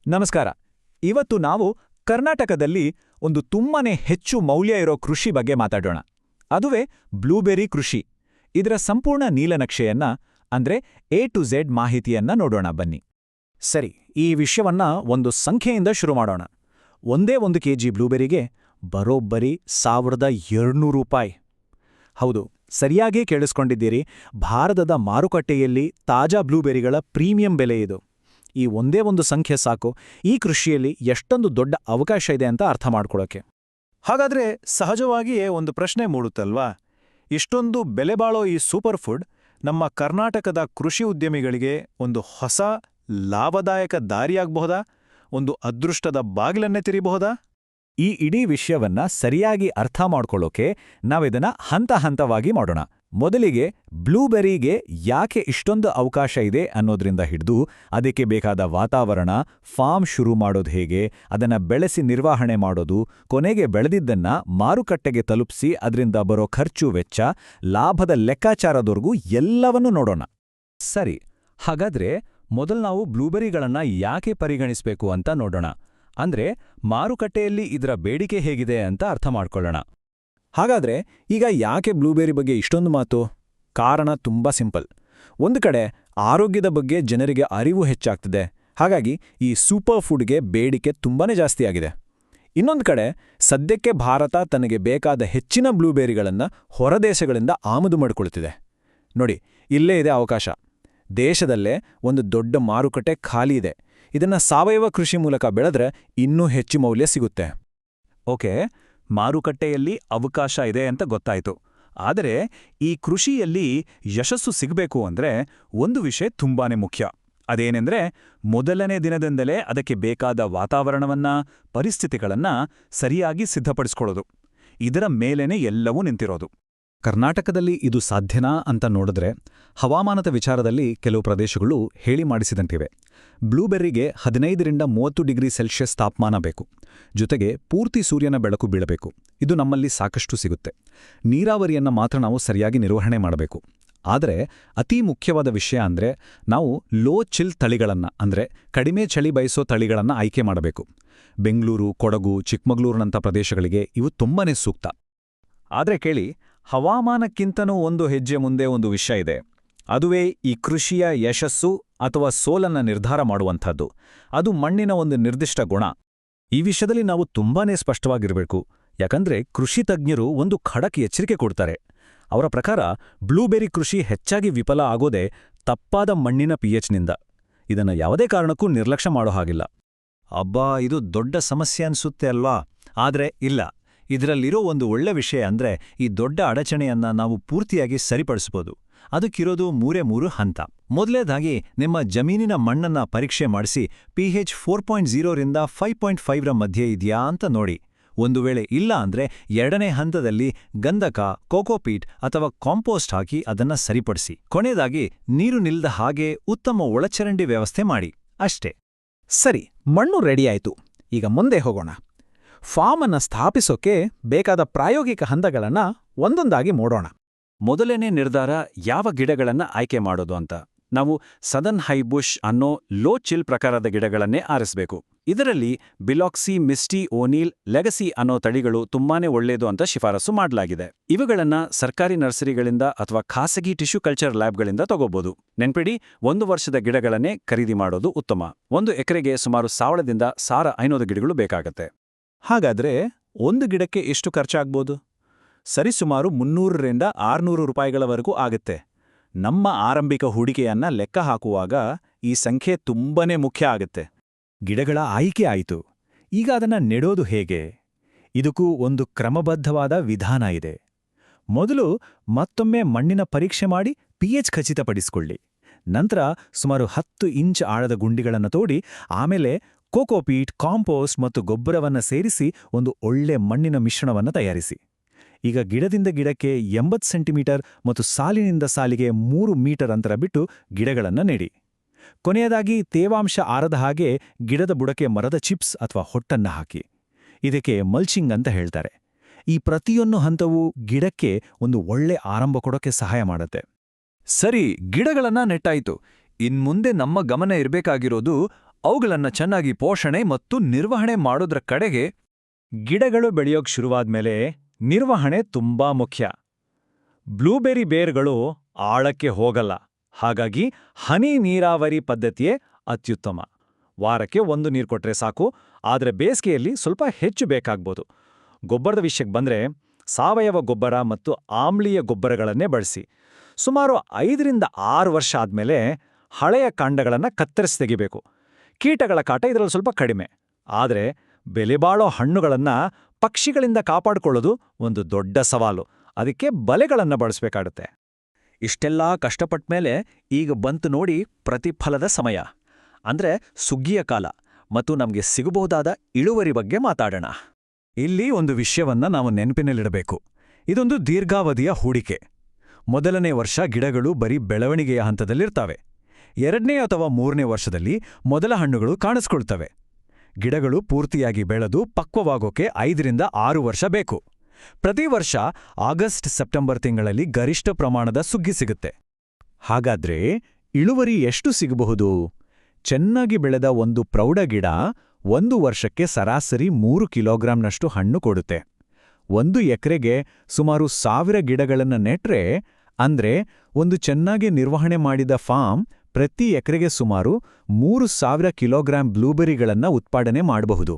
ನಮಸ್ಕಾರ. ಇವತ್ತು ನಾವು ಕರ್ನಾಟಕದಲ್ಲಿ ಒಂದು ತುಂಬಾನೇ ಹೆಚ್ಚು ಮೌಲ್ಯ ಇರೋ ಕೃಷಿ ಬಗ್ಗೆ ಮಾತಾಡೋಣ. ಅದುವೇ ಬ್ಲೂಬೆರಿ ಕೃಷಿ. ಇದರ ಸಂಪೂರ್ಣ ನೀಲನಕ್ಷೆಯನ್ನ ಅಂದ್ರೆ ಎ ಟು ಝೆಡ್ ಮಾಹಿತಿಯನ್ನ ನೋಡೋಣ ಬನ್ನಿ. ಸರಿ, ಈ ವಿಷಯವನ್ನ ಒಂದು ಸಂಖ್ಯೆಯಿಂದ ಶುರು ಮಾಡೋಣ. ಒಂದೇ 1 ಕೆಜಿ ಬ್ಲೂಬೆರಿಗೆ ಬರೋಬ್ಬರಿ ₹1200. ಹೌದು, ಸರಿಯಾಗೇ ಕೇಳಿಸ್ಕೊಂಡಿದ್ದೀರಿ. ಭಾರತದ ಮಾರುಕಟ್ಟೆಯಲ್ಲಿ ತಾಜಾ ಬ್ಲೂಬೆರಿಗಳ ಪ್ರೀಮಿಯಂ ಬೆಲೆ ಇದು. ಈ ಒಂದೇ ಒಂದು ಸಂಖ್ಯೆ ಸಾಕು ಈ ಕೃಷಿಯಲ್ಲಿ ಎಷ್ಟೊಂದು ದೊಡ್ಡ ಅವಕಾಶ ಇದೆ ಅಂತ ಅರ್ಥ ಮಾಡ್ಕೊಳ್ಳೋಕೆ. ಹಾಗಾದ್ರೆ ಸಹಜವಾಗಿಯೇ ಒಂದು ಪ್ರಶ್ನೆ ಮೂಡುತ್ತಲ್ವಾ, ಇಷ್ಟೊಂದು ಬೆಲೆಬಾಳೋ ಈ ಸೂಪರ್ ಫುಡ್ ನಮ್ಮ ಕರ್ನಾಟಕದ ಕೃಷಿ ಉದ್ಯಮಿಗಳಿಗೆ ಒಂದು ಹೊಸ ಲಾಭದಾಯಕ ದಾರಿಯಾಗಬಹುದಾ? ಒಂದು ಅದೃಷ್ಟದ ಬಾಗಿಲನ್ನೇ ತೆರೀಬಹುದಾ? ಈ ಇಡೀ ವಿಷಯವನ್ನ ಸರಿಯಾಗಿ ಅರ್ಥ ಮಾಡ್ಕೊಳ್ಳೋಕೆ ನಾವಿದನ್ನ ಹಂತ ಹಂತವಾಗಿ ಮಾಡೋಣ. ಮೊದಲಿಗೆ ಬ್ಲೂಬೆರಿಗೆ ಯಾಕೆ ಇಷ್ಟೊಂದು ಅವಕಾಶ ಇದೆ ಅನ್ನೋದ್ರಿಂದ ಹಿಡಿದು ಅದಕ್ಕೆ ಬೇಕಾದ ವಾತಾವರಣ, ಫಾರ್ಮ್ ಶುರು ಮಾಡೋದು ಹೇಗೆ, ಅದನ್ನ ಬೆಳೆಸಿ ನಿರ್ವಹಣೆ ಮಾಡೋದು, ಕೊನೆಗೆ ಬೆಳೆದಿದ್ದನ್ನ ಮಾರುಕಟ್ಟೆಗೆ ತಲುಪಿಸಿ ಅದರಿಂದ ಬರೋ ಖರ್ಚು ವೆಚ್ಚ, ಲಾಭದ ಲೆಕ್ಕಾಚಾರದವರೆಗೂ ಎಲ್ಲವನ್ನೂ ನೋಡೋಣ. ಸರಿ, ಹಾಗಾದ್ರೆ ಮೊದಲು ನಾವು ಬ್ಲೂಬೆರಿಗಳನ್ನ ಯಾಕೆ ಪರಿಗಣಿಸಬೇಕು ಅಂತ ನೋಡೋಣ. ಅಂದ್ರೆ ಮಾರುಕಟ್ಟೆಯಲ್ಲಿ ಇದರ ಬೇಡಿಕೆ ಹೇಗಿದೆ ಅಂತ ಅರ್ಥ ಮಾಡ್ಕೊಳ್ಳೋಣ. ಹಾಗಾದ್ರೆ ಈಗ ಯಾಕೆ ಬ್ಲೂಬೆರಿ ಬಗ್ಗೆ ಇಷ್ಟೊಂದು ಮಾತು? ಕಾರಣ ತುಂಬಾ ಸಿಂಪಲ್. ಒಂದು ಕಡೆ ಆರೋಗ್ಯದ ಬಗ್ಗೆ ಜನರಿಗೆ ಅರಿವು ಹೆಚ್ಚಾಗ್ತಿದೆ, ಹಾಗಾಗಿ ಈ ಸೂಪರ್ ಫುಡ್ಗೆ ಬೇಡಿಕೆ ತುಂಬಾನೇ ಜಾಸ್ತಿಯಾಗಿದೆ. ಇನ್ನೊಂದು ಕಡೆ ಸದ್ಯಕ್ಕೆ ಭಾರತ ತನಗೆ ಬೇಕಾದ ಹೆಚ್ಚಿನ ಬ್ಲೂಬೆರಿಗಳನ್ನು ಹೊರದೇಶಗಳಿಂದ ಆಮದು ಮಾಡಿಕೊಳ್ತಿದೆ. ನೋಡಿ, ಇಲ್ಲೇ ಇದೆ ಅವಕಾಶ. ದೇಶದಲ್ಲೇ ಒಂದು ದೊಡ್ಡ ಮಾರುಕಟ್ಟೆ ಖಾಲಿ ಇದೆ. ಇದನ್ನ ಸಾವಯವ ಕೃಷಿ ಮೂಲಕ ಬೆಳೆದ್ರೆ ಇನ್ನೂ ಹೆಚ್ಚು ಮೌಲ್ಯ ಸಿಗುತ್ತೆ. ಓಕೆ, ಮಾರುಕಟ್ಟೆಯಲ್ಲಿ ಅವಕಾಶ ಇದೆ ಅಂತ ಗೊತ್ತಾಯ್ತು. ಆದರೆ ಈ ಕೃಷಿಯಲ್ಲಿ ಯಶಸ್ಸು ಸಿಗಬೇಕು ಅಂದ್ರೆ ಒಂದು ವಿಷಯ ತುಂಬಾನೇ ಮುಖ್ಯ. ಅದೇನೆಂದ್ರೆ ಮೊದಲನೇ ದಿನದಿಂದಲೇ ಅದಕ್ಕೆ ಬೇಕಾದ ವಾತಾವರಣವನ್ನ, ಪರಿಸ್ಥಿತಿಗಳನ್ನ ಸರಿಯಾಗಿ ಸಿದ್ಧಪಡಿಸ್ಕೊಳ್ಳೋದು. ಇದರ ಮೇಲೇನೆ ಎಲ್ಲವೂ ನಿಂತಿರೋದು. ಕರ್ನಾಟಕದಲ್ಲಿ ಇದು ಸಾಧ್ಯನಾ ಅಂತ ನೋಡಿದ್ರೆ ಹವಾಮಾನದ ವಿಚಾರದಲ್ಲಿ ಕೆಲವು ಪ್ರದೇಶಗಳು ಹೇಳಿ ಮಾಡಿಸಿದಂತಿವೆ. ಬ್ಲೂಬೆರ್ರಿಗೆ 15ರಿಂದ 30 ಡಿಗ್ರಿ ಸೆಲ್ಸಿಯಸ್ ತಾಪಮಾನ ಬೇಕು. ಜೊತೆಗೆ ಪೂರ್ತಿ ಸೂರ್ಯನ ಬೆಳಕು ಬೀಳಬೇಕು. ಇದು ನಮ್ಮಲ್ಲಿ ಸಾಕಷ್ಟು ಸಿಗುತ್ತೆ. ನೀರಾವರಿಯನ್ನ ಮಾತ್ರ ನಾವು ಸರಿಯಾಗಿ ನಿರ್ವಹಣೆ ಮಾಡಬೇಕು. ಆದರೆ ಅತೀ ಮುಖ್ಯವಾದ ವಿಷಯ ಅಂದ್ರೆ ನಾವು ಲೋ ಚಿಲ್ ತಳಿಗಳನ್ನ, ಅಂದ್ರೆ ಕಡಿಮೆ ಚಳಿ ಬಯಸೋ ತಳಿಗಳನ್ನ ಆಯ್ಕೆ ಮಾಡಬೇಕು. ಬೆಂಗಳೂರು, ಕೊಡಗು, ಚಿಕ್ಕಮಗಳೂರಿನಂಥ ಪ್ರದೇಶಗಳಿಗೆ ಇವು ತುಂಬಾನೇ ಸೂಕ್ತ. ಆದ್ರೆ ಕೇಳಿ, ಹವಾಮಾನಕ್ಕಿಂತನೂ ಒಂದು ಹೆಜ್ಜೆ ಮುಂದೆ ಒಂದು ವಿಷಯ ಇದೆ. ಅದುವೇ ಈ ಕೃಷಿಯ ಯಶಸ್ಸು ಅಥವಾ ಸೋಲನ್ನ ನಿರ್ಧಾರ ಮಾಡುವಂಥದ್ದು. ಅದು ಮಣ್ಣಿನ ಒಂದು ನಿರ್ದಿಷ್ಟ ಗುಣ. ಈ ವಿಷಯದಲ್ಲಿ ನಾವು ತುಂಬಾನೇ ಸ್ಪಷ್ಟವಾಗಿರಬೇಕು. ಯಾಕಂದ್ರೆ ಕೃಷಿ ತಜ್ಞರು ಒಂದು ಖಡಕ್ ಎಚ್ಚರಿಕೆ ಕೊಡ್ತಾರೆ. ಅವರ ಪ್ರಕಾರ ಬ್ಲೂಬೆರಿ ಕೃಷಿ ಹೆಚ್ಚಾಗಿ ವಿಫಲ ಆಗೋದೇ ತಪ್ಪಾದ ಮಣ್ಣಿನ ಪಿಎಚ್ನಿಂದ. ಇದನ್ನು ಯಾವುದೇ ಕಾರಣಕ್ಕೂ ನಿರ್ಲಕ್ಷ್ಯ ಮಾಡೋ ಹಾಗಿಲ್ಲ. ಅಬ್ಬಾ, ಇದು ದೊಡ್ಡ ಸಮಸ್ಯೆ ಅನ್ಸುತ್ತೆ ಅಲ್ವಾ? ಆದ್ರೆ ಇಲ್ಲ, ಇದರಲ್ಲಿರೋ ಒಂದು ಒಳ್ಳೆ ವಿಷಯ ಅಂದ್ರೆ ಈ ದೊಡ್ಡ ಅಡಚಣೆಯನ್ನ ನಾವು ಪೂರ್ತಿಯಾಗಿ ಸರಿಪಡಿಸಬಹುದು. ಅದಕ್ಕಿರೋದು 3 ಹಂತ. ಮೊದಲನೇದಾಗಿ ನಿಮ್ಮ ಜಮೀನಿನ ಮಣ್ಣನ್ನ ಪರೀಕ್ಷೆ ಮಾಡಿಸಿ pH 4.0ರಿಂದ 5.5ರ ಮಧ್ಯೆ ಇದೆಯಾ ಅಂತ ನೋಡಿ. ಒಂದು ವೇಳೆ ಇಲ್ಲ ಅಂದ್ರೆ ಎರಡನೇ ಹಂತದಲ್ಲಿ ಗಂಧಕ, ಕೋಕೋಪೀಟ್ ಅಥವಾ ಕಾಂಪೋಸ್ಟ್ ಹಾಕಿ ಅದನ್ನ ಸರಿಪಡಿಸಿ. ಕೊನೆಯದಾಗಿ ನೀರು ನಿಲ್ದ ಹಾಗೆ ಉತ್ತಮ ಒಳಚರಂಡಿ ವ್ಯವಸ್ಥೆ ಮಾಡಿ. ಅಷ್ಟೇ. ಸರಿ, ಮಣ್ಣು ರೆಡಿ ಆಯ್ತು. ಈಗ ಮುಂದೆ ಹೋಗೋಣ. ಫಾರ್ಮ್ ಅನ್ನ ಸ್ಥಾಪಿಸೋಕೆ ಬೇಕಾದ ಪ್ರಾಯೋಗಿಕ ಹಂತಗಳನ್ನ ಒಂದೊಂದಾಗಿ ನೋಡೋಣ. ಮೊದಲನೇ ನಿರ್ಧಾರ ಯಾವ ಗಿಡಗಳನ್ನ ಆಯ್ಕೆ ಮಾಡೋದು ಅಂತ. ನಾವು ಸದರ್ನ್ ಹೈಬುಷ್ ಅನ್ನೋ ಲೋ ಚಿಲ್ ಪ್ರಕಾರದ ಗಿಡಗಳನ್ನೇ ಆರಿಸಬೇಕು. ಇದರಲ್ಲಿ ಬಿಲಾಕ್ಸಿ, ಮಿಸ್ಟಿ, ಓನೀಲ್, ಲೆಗಸಿ ಅನ್ನೋ ತಳಿಗಳು ತುಂಬಾನೇ ಒಳ್ಳೆಯದು ಅಂತ ಶಿಫಾರಸು ಮಾಡಲಾಗಿದೆ. ಇವುಗಳನ್ನ ಸರ್ಕಾರಿ ನರ್ಸರಿಗಳಿಂದ ಅಥವಾ ಖಾಸಗಿ ಟಿಶ್ಯೂ ಕಲ್ಚರ್ ಲ್ಯಾಬ್ಗಳಿಂದ ತಗೋಬಹುದು. ನೆನ್ಪಿಡಿ, 1 ವರ್ಷದ ಗಿಡಗಳನ್ನೇ ಖರೀದಿ ಮಾಡೋದು ಉತ್ತಮ. 1 ಎಕರೆಗೆ ಸುಮಾರು 1000ದಿಂದ 1500 ಗಿಡಗಳು ಬೇಕಾಗತ್ತೆ. ಹಾಗಾದ್ರೆ ಒಂದು ಗಿಡಕ್ಕೆ ಎಷ್ಟು ಖರ್ಚಾಗ್ಬೋದು? ಸರಿಸುಮಾರು ₹300ರಿಂದ ₹600ವರೆಗೂ ಆಗುತ್ತೆ. ನಮ್ಮ ಆರಂಭಿಕ ಹೂಡಿಕೆಯನ್ನ ಲೆಕ್ಕ ಹಾಕುವಾಗ ಈ ಸಂಖ್ಯೆ ತುಂಬಾನೇ ಮುಖ್ಯ ಆಗುತ್ತೆ. ಗಿಡಗಳ ಆಯ್ಕೆ ಆಯಿತು. ಈಗ ಅದನ್ನ ನೆಡೋದು ಹೇಗೆ? ಇದಕ್ಕೂ ಒಂದು ಕ್ರಮಬದ್ಧವಾದ ವಿಧಾನ ಇದೆ. ಮೊದಲು ಮತ್ತೊಮ್ಮೆ ಮಣ್ಣಿನ ಪರೀಕ್ಷೆ ಮಾಡಿ pH ಖಚಿತಪಡಿಸಿಕೊಳ್ಳಿ. ನಂತರ ಸುಮಾರು 10 ಇಂಚ್ ಆಳದ ಗುಂಡಿಗಳನ್ನು ತೋಡಿ ಆಮೇಲೆ ಕೋಕೋಪೀಟ್, ಕಾಂಪೋಸ್ಟ್ ಮತ್ತು ಗೊಬ್ಬರವನ್ನು ಸೇರಿಸಿ ಒಂದು ಒಳ್ಳೆ ಮಣ್ಣಿನ ಮಿಶ್ರಣವನ್ನು ತಯಾರಿಸಿ. ಈಗ ಗಿಡದಿಂದ ಗಿಡಕ್ಕೆ 80 ಸೆಂಟಿಮೀಟರ್ ಮತ್ತು ಸಾಲಿನಿಂದ ಸಾಲಿಗೆ 3 ಮೀಟರ್ ಅಂತರ ಬಿಟ್ಟು ಗಿಡಗಳನ್ನು ನೆಡಿ. ಕೊನೆಯದಾಗಿ ತೇವಾಂಶ ಆರದ ಹಾಗೆ ಗಿಡದ ಬುಡಕ್ಕೆ ಮರದ ಚಿಪ್ಸ್ ಅಥವಾ ಹೊಟ್ಟನ್ನ ಹಾಕಿ. ಇದಕ್ಕೆ ಮಲ್ಚಿಂಗ್ ಅಂತ ಹೇಳ್ತಾರೆ. ಈ ಪ್ರತಿಯೊಂದು ಹಂತವೂ ಗಿಡಕ್ಕೆ ಒಂದು ಒಳ್ಳೆ ಆರಂಭ ಕೊಡೋಕೆ ಸಹಾಯ ಮಾಡುತ್ತೆ. ಸರಿ, ಗಿಡಗಳನ್ನ ನೆಟ್ಟಾಯ್ತು. ಇನ್ಮುಂದೆ ನಮ್ಮ ಗಮನ ಇರಬೇಕಾಗಿರೋದು ಅವುಗಳನ್ನ ಚೆನ್ನಾಗಿ ಪೋಷಣೆ ಮತ್ತು ನಿರ್ವಹಣೆ ಮಾಡೋದ್ರ ಕಡೆಗೆ. ಗಿಡಗಳು ಬೆಳೆಯೋಕ್ ಶುರುವಾದ್ಮೇಲೆ ನಿರ್ವಹಣೆ ತುಂಬಾ ಮುಖ್ಯ. ಬ್ಲೂಬೆರಿ ಬೇರ್ಗಳು ಆಳಕ್ಕೆ ಹೋಗಲ್ಲ, ಹಾಗಾಗಿ ಹನಿ ನೀರಾವರಿ ಪದ್ಧತಿಯೇ ಅತ್ಯುತ್ತಮ. ವಾರಕ್ಕೆ 1 ನೀರು ಕೊಟ್ರೆ ಸಾಕು, ಆದರೆ ಬೇಸಿಗೆಯಲ್ಲಿ ಸ್ವಲ್ಪ ಹೆಚ್ಚು ಬೇಕಾಗ್ಬೋದು. ಗೊಬ್ಬರದ ವಿಷಯಕ್ಕೆ ಬಂದ್ರೆ ಸಾವಯವ ಗೊಬ್ಬರ ಮತ್ತು ಆಮ್ಲೀಯ ಗೊಬ್ಬರಗಳನ್ನೇ ಬಳಸಿ. ಸುಮಾರು 5ರಿಂದ 6 ವರ್ಷ ಆದ್ಮೇಲೆ ಹಳೆಯ ಕಾಂಡಗಳನ್ನು ಕತ್ತರಿಸಿ ತೆಗಿಬೇಕು. ಕೀಟಗಳ ಕಾಟ ಇದರಲ್ಲಿ ಸ್ವಲ್ಪ ಕಡಿಮೆ, ಆದರೆ ಬೆಲೆಬಾಳೋ ಹಣ್ಣುಗಳನ್ನ ಪಕ್ಷಿಗಳಿಂದ ಕಾಪಾಡಿಕೊಳ್ಳೋದು ಒಂದು ದೊಡ್ಡ ಸವಾಲು. ಅದಕ್ಕೆ ಬಲೆಗಳನ್ನು ಬಳಸಬೇಕಾಗುತ್ತೆ. ಇಷ್ಟೆಲ್ಲ ಕಷ್ಟಪಟ್ಮೇಲೆ ಈಗ ಬಂತು ನೋಡಿ ಪ್ರತಿಫಲದ ಸಮಯ, ಅಂದ್ರೆ ಸುಗ್ಗಿಯ ಕಾಲ ಮತ್ತು ನಮಗೆ ಸಿಗಬಹುದಾದ ಇಳುವರಿ ಬಗ್ಗೆ ಮಾತಾಡೋಣ. ಇಲ್ಲಿ ಒಂದು ವಿಷಯವನ್ನ ನಾವು ನೆನಪಿನಲ್ಲಿಡಬೇಕು. ಇದೊಂದು ದೀರ್ಘಾವಧಿಯ ಹೂಡಿಕೆ. ಮೊದಲನೇ ವರ್ಷ ಗಿಡಗಳು ಬರೀ ಬೆಳವಣಿಗೆಯ ಹಂತದಲ್ಲಿರ್ತಾವೆ. 2ನೇ ಅಥವಾ 3ನೇ ವರ್ಷದಲ್ಲಿ ಮೊದಲ ಹಣ್ಣುಗಳು ಕಾಣಿಸ್ಕೊಳ್ತವೆ. ಗಿಡಗಳು ಪೂರ್ತಿಯಾಗಿ ಬೆಳೆದು ಪಕ್ವವಾಗೋಕೆ 5ರಿಂದ 6 ವರ್ಷ ಬೇಕು. ಪ್ರತಿ ವರ್ಷ ಆಗಸ್ಟ್-ಸೆಪ್ಟೆಂಬರ್ ತಿಂಗಳಲ್ಲಿ ಗರಿಷ್ಠ ಪ್ರಮಾಣದ ಸುಗ್ಗಿ ಸಿಗುತ್ತೆ. ಹಾಗಾದ್ರೆ ಇಳುವರಿ ಎಷ್ಟು ಸಿಗಬಹುದು? ಚೆನ್ನಾಗಿ ಬೆಳೆದ ಒಂದು ಪ್ರೌಢ ಗಿಡ 1 ವರ್ಷಕ್ಕೆ ಸರಾಸರಿ 3 ಕಿಲೋಗ್ರಾಂನಷ್ಟು ಹಣ್ಣು ಕೊಡುತ್ತೆ. 1 ಎಕರೆಗೆ ಸುಮಾರು 1000 ಗಿಡಗಳನ್ನ ನೆಟ್ರೆ, ಅಂದ್ರೆ ಒಂದು ಚೆನ್ನಾಗಿ ನಿರ್ವಹಣೆ ಮಾಡಿದ ಫಾರ್ಮ್ ಪ್ರತಿ ಎಕರೆಗೆ ಸುಮಾರು 3000 ಕಿಲೋಗ್ರಾಂ ಬ್ಲೂಬೆರಿಗಳನ್ನ ಉತ್ಪಾದನೆ ಮಾಡಬಹುದು.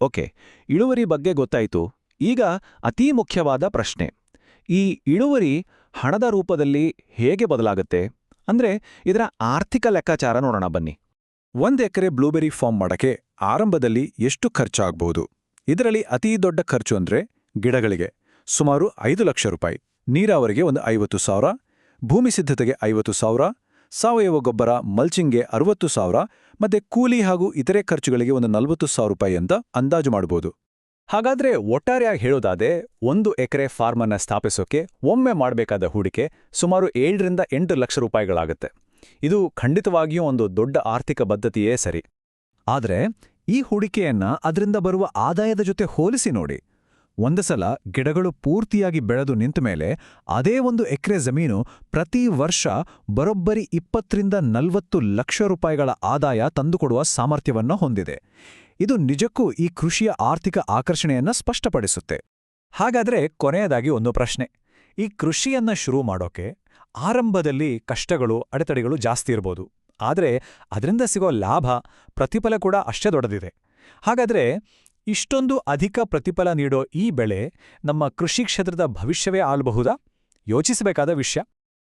ಓಕೆ, ಇಳುವರಿ ಬಗ್ಗೆ ಗೊತ್ತಾಯ್ತು. ಈಗ ಅತೀ ಮುಖ್ಯವಾದ ಪ್ರಶ್ನೆ, ಈ ಇಳುವರಿ ಹಣದ ರೂಪದಲ್ಲಿ ಹೇಗೆ ಬದಲಾಗುತ್ತೆ? ಅಂದ್ರೆ ಇದರ ಆರ್ಥಿಕ ಲೆಕ್ಕಾಚಾರ ನೋಡೋಣ ಬನ್ನಿ. 1 ಎಕರೆ ಬ್ಲೂಬೆರಿ ಫಾರ್ಮ್ ಮಾಡಕ್ಕೆ ಆರಂಭದಲ್ಲಿ ಎಷ್ಟು ಖರ್ಚಾಗಬಹುದು? ಇದರಲ್ಲಿ ಅತೀ ದೊಡ್ಡ ಖರ್ಚು ಅಂದ್ರೆ ಗಿಡಗಳಿಗೆ ಸುಮಾರು 5 ಲಕ್ಷ ರೂಪಾಯಿ, ನೀರಾವರಿಗೆ ಒಂದು 50,000, ಭೂಮಿ ಸಿದ್ಧತೆಗೆ 50,000, ಸಾವಯವ ಗೊಬ್ಬರ ಮಲ್ಚಿಂಗ್ಗೆ 60,000 ಮತ್ತೆ ಕೂಲಿ ಹಾಗೂ ಇತರೆ ಖರ್ಚುಗಳಿಗೆ ಒಂದು 40,000 ರೂಪಾಯಿ ಅಂತ ಅಂದಾಜು ಮಾಡಬಹುದು. ಹಾಗಾದ್ರೆ ಒಟ್ಟಾರೆಯಾಗಿ ಹೇಳೋದಾದ್ರೆ 1 ಎಕರೆ ಫಾರ್ಮನ್ನ ಸ್ಥಾಪಿಸೋಕೆ ಒಮ್ಮೆ ಮಾಡಬೇಕಾದ ಹೂಡಿಕೆ ಸುಮಾರು 7ರಿಂದ 8 ಲಕ್ಷ ರೂಪಾಯಿಗಳಾಗುತ್ತೆ. ಇದು ಖಂಡಿತವಾಗಿಯೂ ಒಂದು ದೊಡ್ಡ ಆರ್ಥಿಕ ಬದ್ಧತೆಯೇ ಸರಿ. ಆದರೆ ಈ ಹೂಡಿಕೆಯನ್ನ ಅದರಿಂದ ಬರುವ ಆದಾಯದ ಜೊತೆ ಹೋಲಿಸಿ ನೋಡಿ. ಒಂದು ಸಲ ಗಿಡಗಳು ಪೂರ್ತಿಯಾಗಿ ಬೆಳೆದು ನಿಂತ ಮೇಲೆ ಅದೇ 1 ಎಕರೆ ಜಮೀನು ಪ್ರತಿ ವರ್ಷ ಬರೋಬ್ಬರಿ 20ರಿಂದ 40 ಲಕ್ಷ ರೂಪಾಯಿಗಳ ಆದಾಯ ತಂದುಕೊಡುವ ಸಾಮರ್ಥ್ಯವನ್ನು ಹೊಂದಿದೆ. ಇದು ನಿಜಕ್ಕೂ ಈ ಕೃಷಿಯ ಆರ್ಥಿಕ ಆಕರ್ಷಣೆಯನ್ನ ಸ್ಪಷ್ಟಪಡಿಸುತ್ತೆ. ಹಾಗಾದ್ರೆ ಕೊನೆಯದಾಗಿ ಒಂದು ಪ್ರಶ್ನೆ. ಈ ಕೃಷಿಯನ್ನ ಶುರು ಮಾಡೋಕೆ ಆರಂಭದಲ್ಲಿ ಕಷ್ಟಗಳು, ಅಡೆತಡೆಗಳು ಜಾಸ್ತಿ ಇರ್ಬೋದು. ಆದರೆ ಅದರಿಂದ ಸಿಗೋ ಲಾಭ, ಪ್ರತಿಫಲ ಕೂಡ ಅಷ್ಟೇ ದೊಡ್ಡದಿದೆ. ಹಾಗಾದ್ರೆ ಇಷ್ಟೊಂದು ಅಧಿಕ ಪ್ರತಿಫಲ ನೀಡೋ ಈ ಬೆಳೆ ನಮ್ಮ ಕೃಷಿ ಕ್ಷೇತ್ರದ ಭವಿಷ್ಯವೇ ಆಗಬಹುದಾ? ಯೋಚಿಸಬೇಕಾದ ವಿಷಯ.